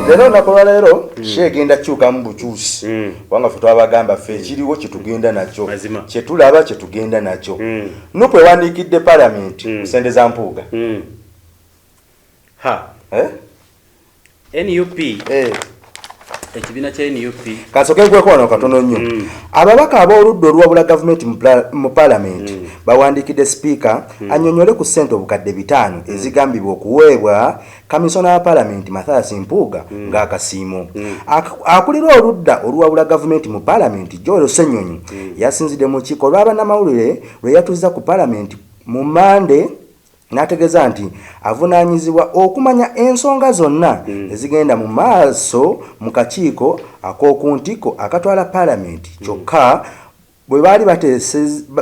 Lero nakola lero shegenda chuka mbuchusi. Wanga futo abagamba fe kiriwo kitugenda nacho. Chetulaba chetugenda nacho. Nupwe wandikidde parliament kusendeza mpuga. Ha. NUP. Ekibina kya NUP. Kasoke gwe kono katono nnyo. Ababaka ab'oludda olwabula government mu parliament bawandikidde speaker annyonnyole ku ssente obukadde 5 ezigambibwa okuweebwa kamisona wa parliament Mathias Mpuuga ng'akasiimo. Akulira oludda olwabula government mu parliament Senyonyi yasinzidde mu kiiko lw'abannamawulire lwe yatuuza ku parliament mu Mande n'ategeeza nti avunaanyizibwa okumanya ensonga zonna ezigenda mu maaso mu kakiiko ak'okuntiko akatwala parliament kyokka bwe baali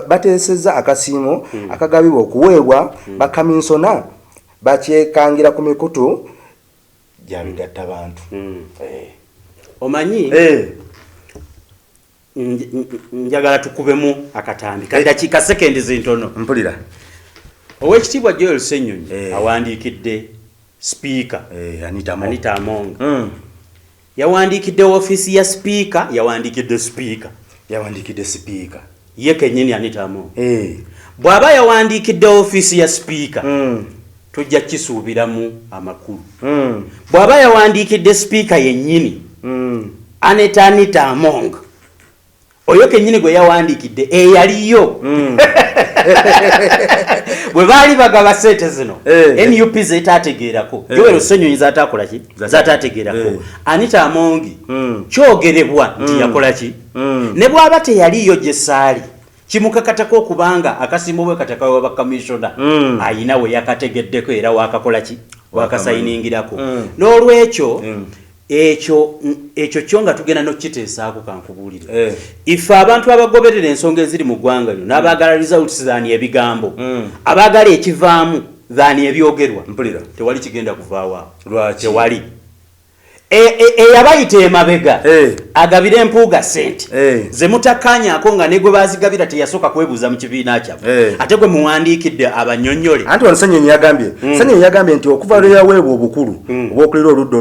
bateesezza akasiimo akagabibwa okuweebwa bakaminsona bakyekangira ku mikutu gyabigatta bantu. Omanyi njagala tukubemu akatambi kadakiika sekendi zintono. Mpulira. Owekitiibwa Joel Senyonyi awandiikidde speaker Anita Among. Yawandiikidde ofiisi ya speaker, yawandiikidde speaker. Ye kennyini Anita Among. Bw'aba yawandiikidde ofiisi ya speaker tujja kisuubiramu amakulu. Bw'aba yawandiikidde speaker yennyini Anita Among. Oyo kennyini gwe yawandiikidde eyaliyo. Bwe baali bagaba sente zino NUP zetategeerako Joel Senyonyi zatakola ki zatategeerako Anita Among kyogerebwa nti yakola ki ne bw'aba teyaliyo gye saali kimukakatako okubanga akasiimo bwe katakawa bakamishona ayina we yakategeddeko era wakakola ki wakasayiningirako n'olwekyo ekyo kyonga tugenda n'okiteesaako kankubuulire ife abantu abagoberera ensonga eziri mu ggwanga lyo n'abaagala results zaani ebigambo abaagala ekivaamu zaani ebyogerwa tewali kigenda kuvaawo tewali eyabayita emabega agabira Empuuga sente ze mutakkaanyaako nga ne gwe baazigabira teyasooka kwebuuza mu kibiina kyabwe ate gwe muwandiikidde abannyonnyole anti wano Senyonyi yagambye nti okuva lwe yaweebwa obukulu obw'okulira oludda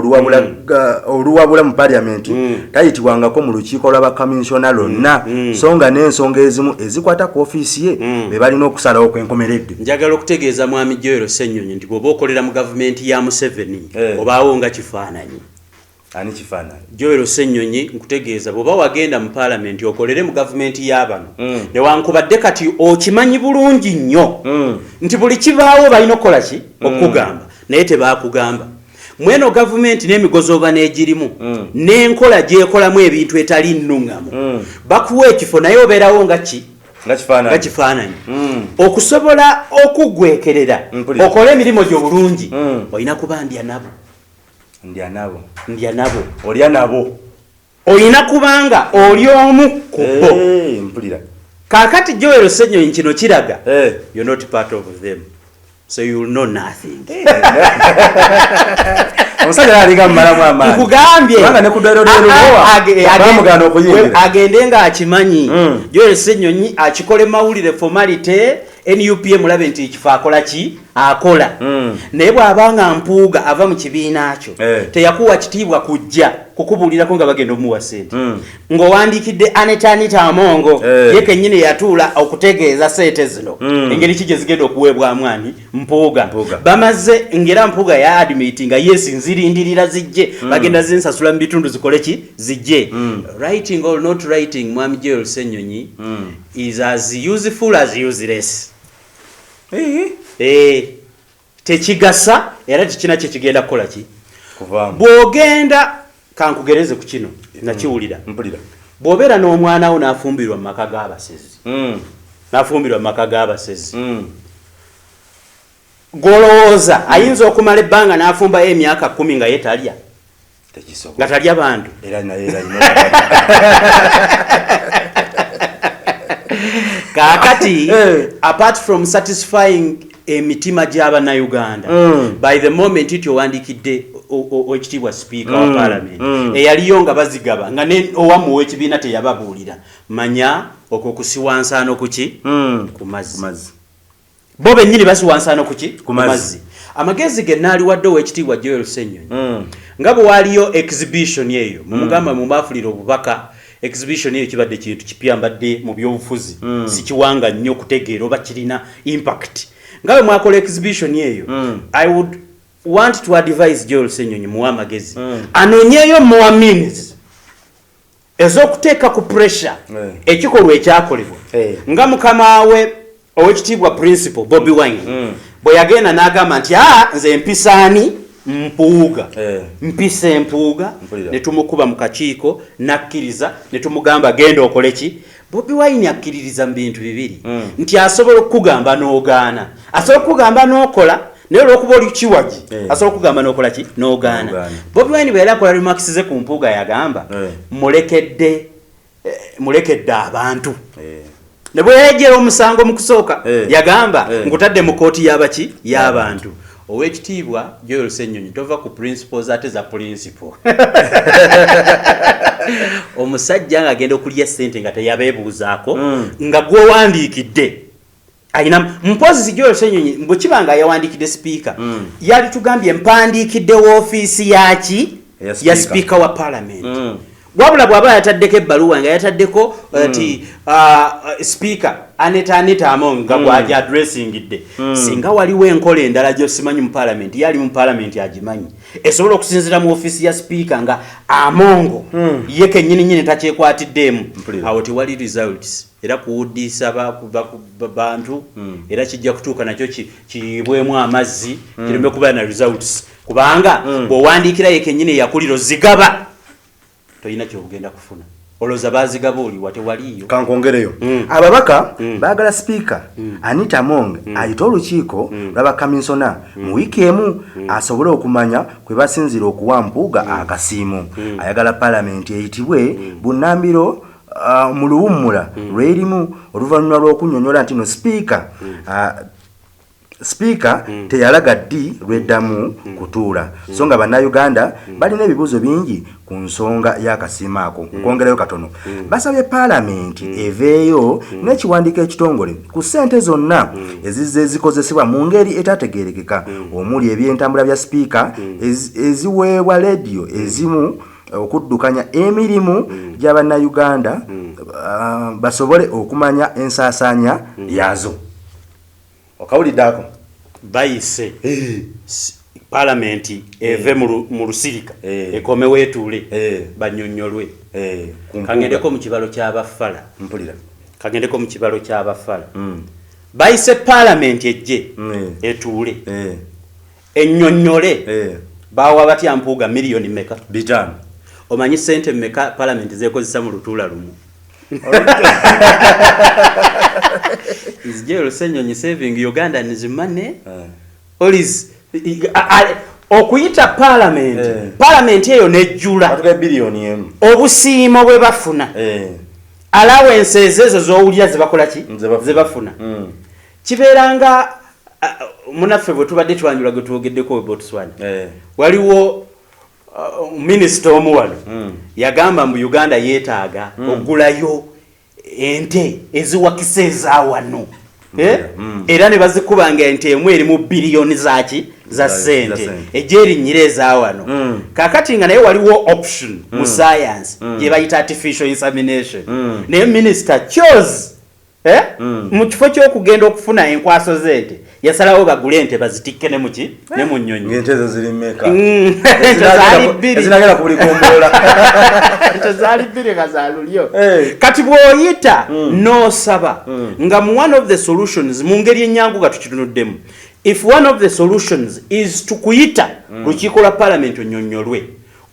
oluwabula mu parliament tayitibwangako mu lukiiko lw'abakaminsona lonna so nga n'ensonga ezimu ezikwata ku ofiisi ye be balina okusalawo kwenkomeredde. Njagala okutegeeza mwami Joel Senyonyi nti bw'oba okolera mu gavumenti ya Museveni obaawo nga kifaananyi. Ani kifaananyi? Joel Senyonyi nkutegeeza bw'oba wagenda mu parliament okolere mu gavumenti y'abano newankubadde kati okimanyi bulungi nnyo nti buli kibaawo balina okukola ki okugamba naye tebaakugamba mweno gavumenti n'emigozi oba n'egirimu n'enkola gy'ekolamu ebintu etali nnuŋŋamu bakuwa ekifo naye obeerawo nga ki nga kifaananyi okusobola okugwekerera okole emirimu gyo bulungi olina kuba ndya nabo olya nabo olina kubanga oli omu ku bo. Mpulira kaakati Joel Senyonyi kino kiraga you're not part of them so you will know nothing. Omusajja aliga mmalamu amaanyi nkugambye kubanga ne kudwaliro bamugana okuyingira agende nga akimanyi Joel Senyonyi akikole mawulire formality NUP mulabe nti kifa akola ki akola naye bw'abanga Mpuuga ava mu kibiina kyo teyakuwa kitiibwa kujja kukubuulirako nga bagenda omuwa sente ng'owandiikidde Anita Among ye kennyini yatuula okutegeeza sente zino engeri ki gye zigenda okuweebwamu ani Mpuuga bamaze ngera Mpuuga ya admit nga yesi nzirindirira zijje bagenda zinsasula mu bitundu zikole ki zijje. Writing or not writing mwami Joel Senyonyi is as useful as useless. Tekigasa era tekina kye kigenda kukola ki bw'ogenda kankugereze ku kino nakiwulira bw'obeera n'omwana wo n'afumbirwa mu maka g'abasezi golowooza ayinza okumala ebbanga n'afumbayo emyaka 10 nga yetalya nga talya bantu kaakati apart from satisfying emitima gy'Abannayuganda by the moment iti owandiikidde ekitiibwa speaker wa parliament eyaliyo nga bazigaba nga ne owamu w'ekibiina teyababuulira manya okwo kusiwansaano kuki ku mazzi bo bennyini basiwansaano kuki ku mazzi amagezi ge naali wadde ow'ekitiibwa Joel Senyonyi nga bwe waaliyo exhibition eyo mumugamba mumbaafulira obubaka exhibition eyo kibadde kintu kipya mbadde mu byobufuzi sikiwanga nnyo okutegeera oba kirina impact nga bwe mwakola exhibition eyo I would want to advise Joel Senyonyi muwa amagezi anoonyeeyo more means ez'okuteeka ku pressure ekikolwa ekyakolebwa nga mukama we ow'ekitiibwa principal Bobi Wine bwe yagenda n'agamba nti nze mpisaani mpuuga mpisa empuuga ne tumukuba mu kakiiko nakkiriza ne tumugamba genda okole ki Bobi Wine akkiririza mu bintu bibiri nti asobola okukugamba n'ogaana asobola okukugamba n'okola naye olw'okuba oli kiwagi asobola okukugamba n'okola ki n'ogaana Bobi Wine bwe yali akola remarks ze ku mpuuga yagamba mulekedde abantu ne bwe yayegera omusango mu kusooka yagamba nkutadde mu kooti y'abaki y'abantu ow'ekitiibwa Joel Senyonyi tova ku principles ate za principle omusajja ng'agenda okulya ssente nga teyabeebuuzaako nga gwowandiikidde ayina mpozi Joel Senyonyi bwe kiba nga yawandiikidde sipiika yali tugambye mpandiikidde woofiisi yaki ya sipiika wa parliament wabula bw'aba yataddeko ebbaluwa nga yataddeko ti speaker aneta Among nga bw'aja addressingidde singa waliwo enkola endala gy'osimanyi mu parliament yali mu parliament agimanyi esobola okusinziira mu office ya speaker nga Amongo ye kennyini takyekwatiddeemu awo tewali results era kuwuddisa bantu era kijja kutuuka nakyo kiyibwemu amazzi kireme kuba na results kubanga bw'owandiikira ye kennyini eyakuliro zigaba toyina kyogenda kufuna oloza bazigaba oli wate waliyo kankongereyo ababaka baagala speaker Anita Among ayita olukiiko lw'abakamisona mu wiiki emu asobole okumanya kwe basinzira okuwa mpuuga akasiimu ayagala parliament eyitibwe bunnambiro mu luwummula lw'erimu oluvannyuma lw'okunnyonnyola nti no speaker teyalaga ddi lw'eddamu kutuula so nga bannayuganda balina ebibuuzo bingi ku nsonga y'akasiimo ako nkwongerayo katono basabye paalamenti eveeyo n'ekiwandiiko ekitongole ku ssente zonna ezizze zikozesebwa mu ngeri etategeerekeka omuli ebyentambula bya sipiika eziweebwa leediyo ezimu okuddukanya emirimu gy'abannayuganda basobole okumanya ensaasaanya yazo okawulidde ako bayise parliament eve mu lusirika ekome weetuule bannyonnyolwe kagendeko mu kibalo ky'abafala kagendeko mu kibalo ky'abafala bayise parliament ejje etuule ennyonnyole bawa batya mpuuga miliyoni meka 5 omanyi ssente meka parliament zeekozesa mu lutuula lumu is Joel Senyonyi saving Ugandan's money? Or is okuyita parliament eyo nejjula obusiimo bwe bafuna allowances ezo z'owulira zebakola ki zebafuna kibeeranga munaffe bwe tubadde twanjula gwe twogeddeko we Botswana waliwo minisita omuwalo yagamba mu Uganda yeetaaga ogulayo ente eziwakisa ezawano era ne bazikubanga ente emu eri mu biliyoni zaki za ssente egyerinnyira ezawano kakati nga naye waliwo option mu science gye bayita artificial insemination naye minisita chose mu kifo ky'okugenda okufuna enkwaso z'ente yasalawo bagule ente bazitikke ne muki ne mu nnyonyi ente ezo ziri mmeka ezinagera ku buli gombola ente zaali bbiri nga za lulyo kati bw'oyita n'osaba nga mu one of the solutions mu ngeri ennyangu nga tukitunuddemu if one of the solutions is to kuyita lukiiko lwa parliament onnyonnyolwe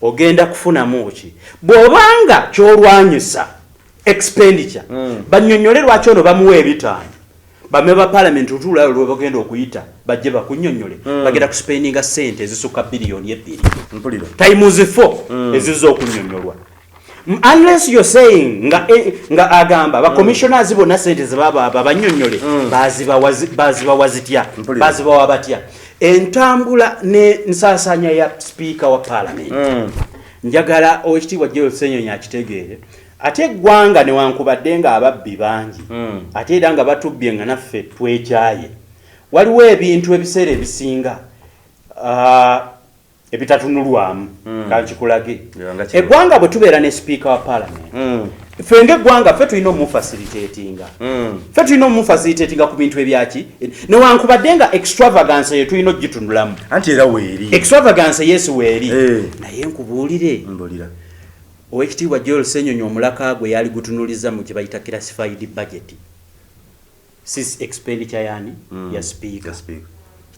ogenda kufunamu ki bw'obanga ky'olwanyisa expenditure bannyonnyole lwaki ono bamuwa ebitaano bame ba parliament otuulayo lwe bagenda okuyita bajje bakunnyonnyole bagenda kuspendinga ssente ezisukka biliyoni 2 times 4 ezizza okunnyonnyolwa unless you're saying nga agamba ba commissioners bonna ssente zebaba bannyonnyole bazibawa zitya bazibawa batya entambula ne nsaasaanya ya speaker wa parliament njagala owekitiibwa Joel Senyonyi akitegeere ate eggwanga newankubadde nga ababbi bangi ate era nga batubbye nga naffe twekyaye waliwo ebintu ebiseera ebisinga ebitatunulwamu kankikulage eggwanga bwe tubeera ne speaker wa parliament ffe ng'eggwanga ffe tulina omufacilitatinga ffe tulina omufacilitatinga ku bintu ebyaki newankubadde nga extravagance ye tulina ogitunulamu anti era weeri extravagance yesu weeri naye nkubuulire owekitiibwa Joel Senyonyi omulaka gwe yali gutunuliza mu kye bayita classified budget sis expenditure yani ya speaker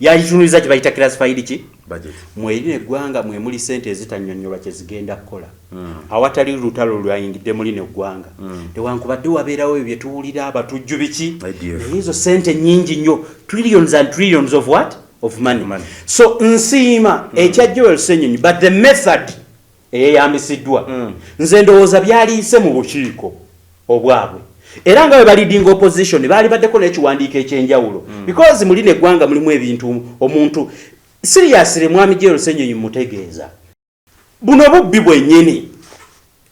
yayitunuliza kye bayita classified ki budget mweri eggwanga mwe muli sente ezitannyonnyolwa kye zigenda kukola awatali lutalo lwayingidde muli neggwanga tewankubadde wabeerawo ebyo bye tuwulira abatujju biki naye ezo sente nnyingi nnyo trillions and trillions of what of money. So nsiima ekya Joel Senyonyi but the method eyeyambisiddwa nze ndowooza byaliise mu bukiiko obwabwe era nga bwe balidinga opposition baali baddeko n'ekiwandiiko ekyenjawulo because muli neggwanga mulimu ebintu omuntu seriously mwami Joel Senyonyi mutegeeza buno bubbi bwennyini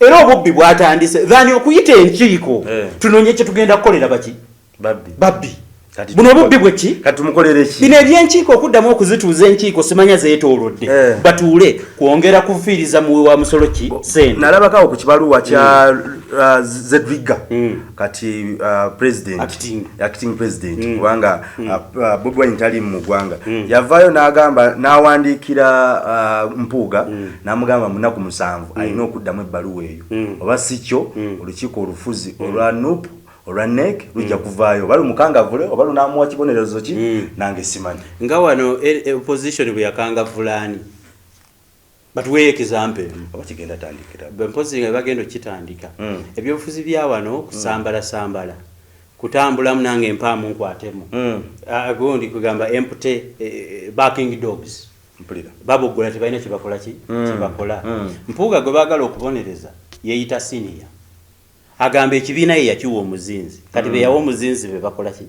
era obubbi bwatandise thani okuyita enkiiko tunonye kye tugenda kukolera baki babbi buno bubbi bweki katumukolere ki bino ebyenkiiko okuddamu okuzituuza enkiiko simanya zeetoolodde batuule kwongera kufiiriza mu wa musolo ki sente nalabakawo ku kibaluwa kya Zedriga kati president acting president kubanga Bobi Wine tali mu ggwanga yavaayo n'agamba n'awandiikira Mpuuga n'amugamba munaku 7 alina okuddamu ebbaluwa eyo oba si kyo olukiiko olufuzi olwa NUP olwanek lujja kuvaayo bali mukangavule oba lunamuwa kibonerezo ki nange simanyi nga wano opposition bwe yakangavulani batuweyo example oba kigenda tandikira bempozi nga bagenda okitandika ebyobufuzi bya wano kusambala kutambula munange empaamu nkwatemu agondi kugamba empty barking dogs mpulira babogola tebalina kibakola ki kibakola Mpuuga gwe baagala okubonereza yeeyita senior agamba ekibiina ye yakiwa omuzinzi kati be yawa omuzinzi be bakola ki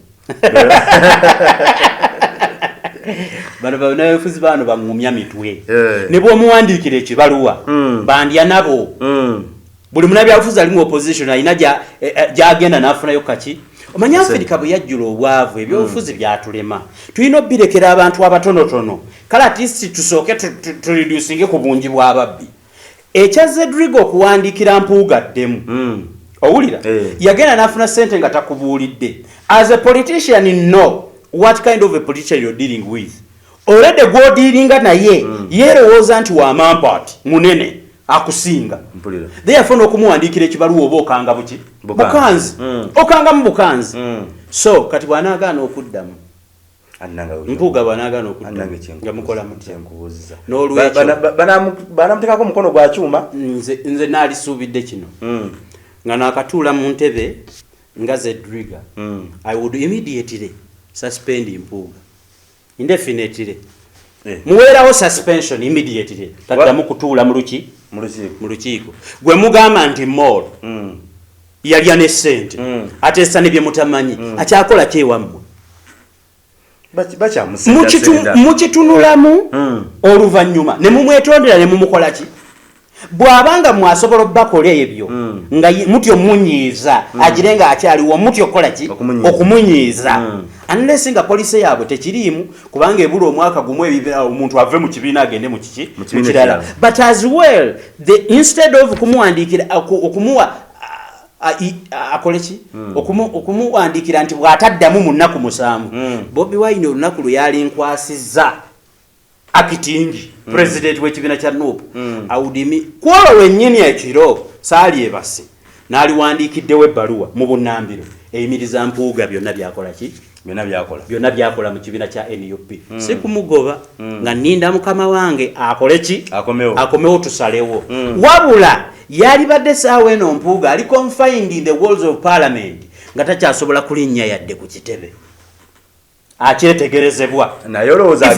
bano banafuzi bano bangumya mitwe ne bw'omuwandiikira ekibaluwa bandya nabo buli munabyabufuzi ali mu opposition alina gyagenda n'afunayo kaki omanya Afrika bwe yajjula obwavu ebyobufuzi byatulema tulina obbirekera abantu abatonotono kale atisti tusooke tureducinge ku bungi bw'ababbi ekya Zedriga okuwandiikira Mpuuga ddemu owulira yagenda n'afuna sente nga takubuulidde as a politician know what kind of a politician you're dealing with already go dealing naye yerowooza nti wa mampart munene akusinga therefore okumuwandiikira ekibaluwa oba okanga buki bukanzi okanga mu bukanzi so kati bw'anaagaana okuddamu Mpuuga bw'anaagaana okuddamu nga mukola mutya nkubuuziza n'olwekyo banamuteekako mukono gwa kyuma nze naalisuubidde kino nga nakatuula mu ntebe nga Zedriga I would immediately suspend Mpuuga indefinitely muweerawo suspension immediately taddamu kutuula mu lukiiko gwe mugamba nti mall yalya ne ssente ateesa ne bye mutamanyi akyakola kyewammwe mukitunulamu oluvannyuma ne mumwetondera ne mumukola ki bw'abanga mwasobola obbakola ebyo nga mutyo munyiiza agire nga akyaliwo mutyo kola ki okumunyiiza unless nga police yaabwe tekiriimu kubanga ebula omwaka gumu omuntu ave mu kibiina agende mu kirala but as well instead of kumuwandiikira okumuwa akole ki okumuwandiikira nti bw'ataddamu mu nnaku 7 Bobi Wine olunaku lwe yali nkwasizza acting president w'ekibiina kya NUP awudimi kwolwo lwennyini ekiro saali ebase n'aliwandiikiddewo ebbaluwa mu bunnambiro eyimiriza Mpuuga byonna byakola ki byonna byakola mu kibiina kya NUP si kumugoba nga nninda mukama wange akole ki akomewo tusalewo wabula yali badde saawa eno Mpuuga ali confined in the walls of parliament nga takyasobola kulinnya yadde ku kitebe akyetegerezebwa naye olowooza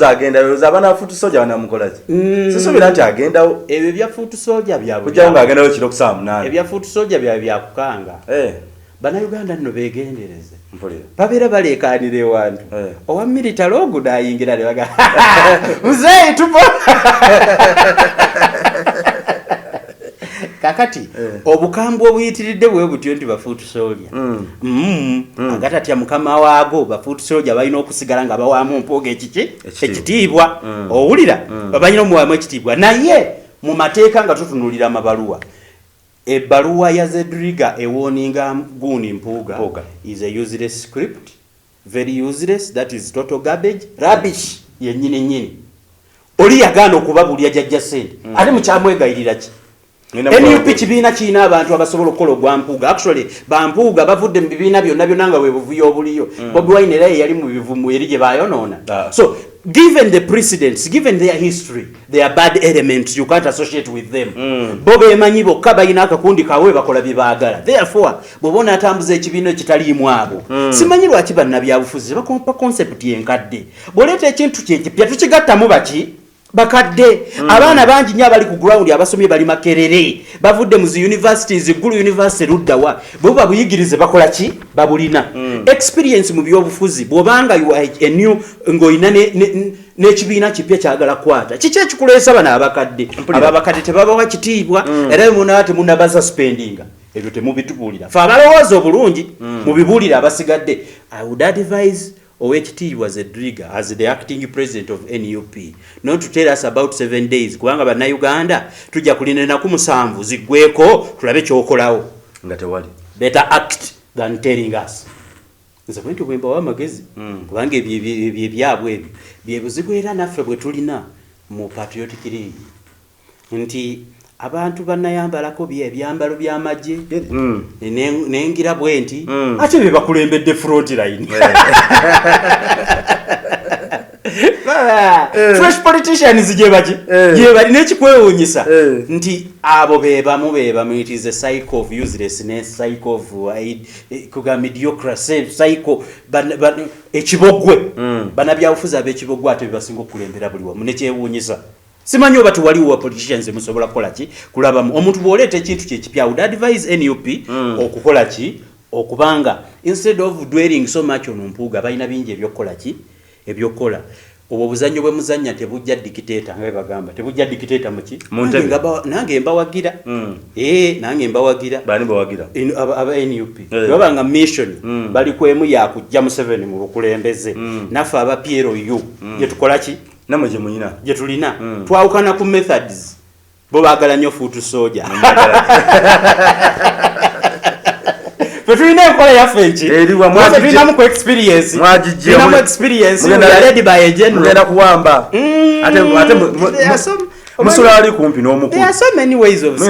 agenda abanafuutu soja banamukola ki sisuubira nti agendawo ebyo bya fuutu soja byabwe kujjawo ng'agendawo kiro ku 8 ebya fuutu soja byabwe byakukanga bannayuganda nno beegendereze babeera baleekaanira ewantu owa military oguno ayingira ne baga muzeeyi tupo kakati obukambwe obuyitiridde bwe butyo nti bafuutu soldier agatatya mukama waago bafuutu soldier balina okusigala nga bawaamu mpooga ekitiibwa owulira balina omuwaamu ekitiibwa naye mu mateeka nga tutunulira amabaluwa ebbaluwa ya Zedriga ewoninga Guni Mpuuga is a useless script, very useless, that is total garbage, rubbish yennyini oli yagaana okubabulya jjajja ssente ate mukyamwegayirira ki NUP kibiina kiina abantu abasobola okukola ogwa Mpuuga. Actually bampuuga bavudde mu bibiina byonna nga bwe buvuyo obuliyo Bobi Wine era yali mu bivumu eri gye bayonoona. So given the precedents, given their history, their bad elements, you can't associate with them. Bobi emanyi bokka balina akakundi kawe bakola bye baagala. Therefore bw'obona atambuza ekibiina ekitaliimu abo simanyi lwaki bannabyabufuzi bakompa concept yenkadde bw'oleeta ekintu kyekipya tukigattamu baki bakadde abaana bangi nnyo abali ku ground abasomye bali Makerere bavudde mu universities Gulu University luddawa bo babuyigirize bakola ki babulina experience mu byobufuzi bw'obanga ennyo ng'oyina n'ekibiina kipya kyagala kwata kiki ekikuleesa bano abakadde tebabawa kitiibwa era temunaba suspendinga ebyo temubitubuulira fe abalowooza obulungi mubibuulira abasigadde. I would advise Owekitiibwa Zedriga as the acting president of NUP not to tell us about 7 days kubanga bannayuganda tujja kulinena ku 7 ziggweko tulabe kyokolawo nga tewali better act than telling us. Nze bwenti bwemba w'amagezi kubanga ebyabwe ebyo byebuzibu era naffe bwe tulina mu patriotic league nti abantu bannayambalako ebyambalo by'amagye nengira bwenti ate be bakulembedde front line fresh politicians gye bali n'ekikwewuunyisa nti abo bebamu it is a cycle of uselessness, cycle of mediocracy, cycle ekibogwe bannabyabufuzi ab'ekibogwe ate bebasinga okukulembera buli wamu n'ekyewuunyisa. Simanyi oba tuwaliwo wa politicians musobola kukola ki kulabamu omuntu bw'oleeta ekintu kyekipya. Would advise NUP okukola ki okubanga instead of dwelling so much on Mpuuga balina bingi ebyokukola ki ebyokukola. Obwo obuzannyo bwe muzannya tebujja dictator nga bagamba tebujja dictator muki nange mbawagira nange mbawagira bani bawagira aba NUP babanga mission bali kwemu ya kujja mu 7 mu Okulembeze nafa aba Piero yu yetukola ki namwe gye muyina gye tulina twawukana ku methods bo baagala nnyo fuutu soja tulina enkola yaffe nki tulinamu ku experience ready by a general mugenda kuwamba ate musula ali kumpi n'omukulu. There are so many ways of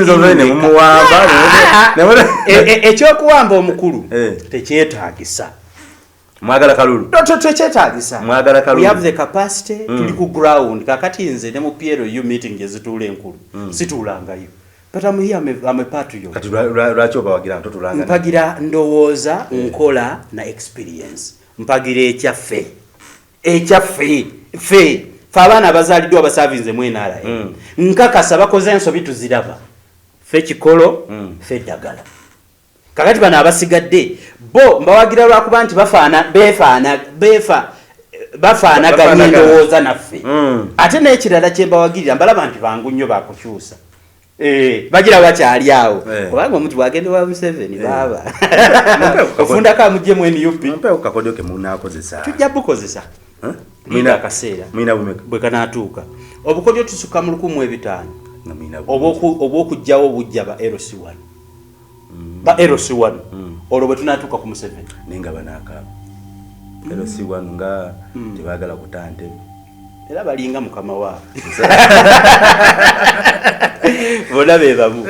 ekyokuwamba omukulu tekyetaagisa mwagala kalulu tekyetaagisa mwagala kalulu. We have the capacity tuli ku ground kakati nze ne mu Piero yu meeting ezituula Enkulu situulangayo but I'm here I'm a part of you. Kati lwaki obawagira nto tulanga mpagira ndowooza nkola na experience mpagira ekyaffe fe abaana abazaaliddwa abasavinze mwenala nkakasa bakoze ensobi tuziraba fe kikolo fe ddagala kakati bano abasigadde bo mbawagira lwakuba nti bafaanaganya endowooza naffe ate n'ekirala kye mbawagirira mbalaba nti bangu nnyo bakukyusa bagira bakyali awo kubanga omuntu bwagende wa 7 baba ofundako amugye mu NUP mpewo kakodyo ke munaakozesa tujja bukozesa mina akaseera bwe kanaatuuka obukodyo tusuka mu 1500 obw'okugjawo obujja ba LC1 olwo bwe tunaatuuka ku 7 nenga banaakaaba LC1 nga tebaagala kutante era balinga mukama waabwe bona bebamu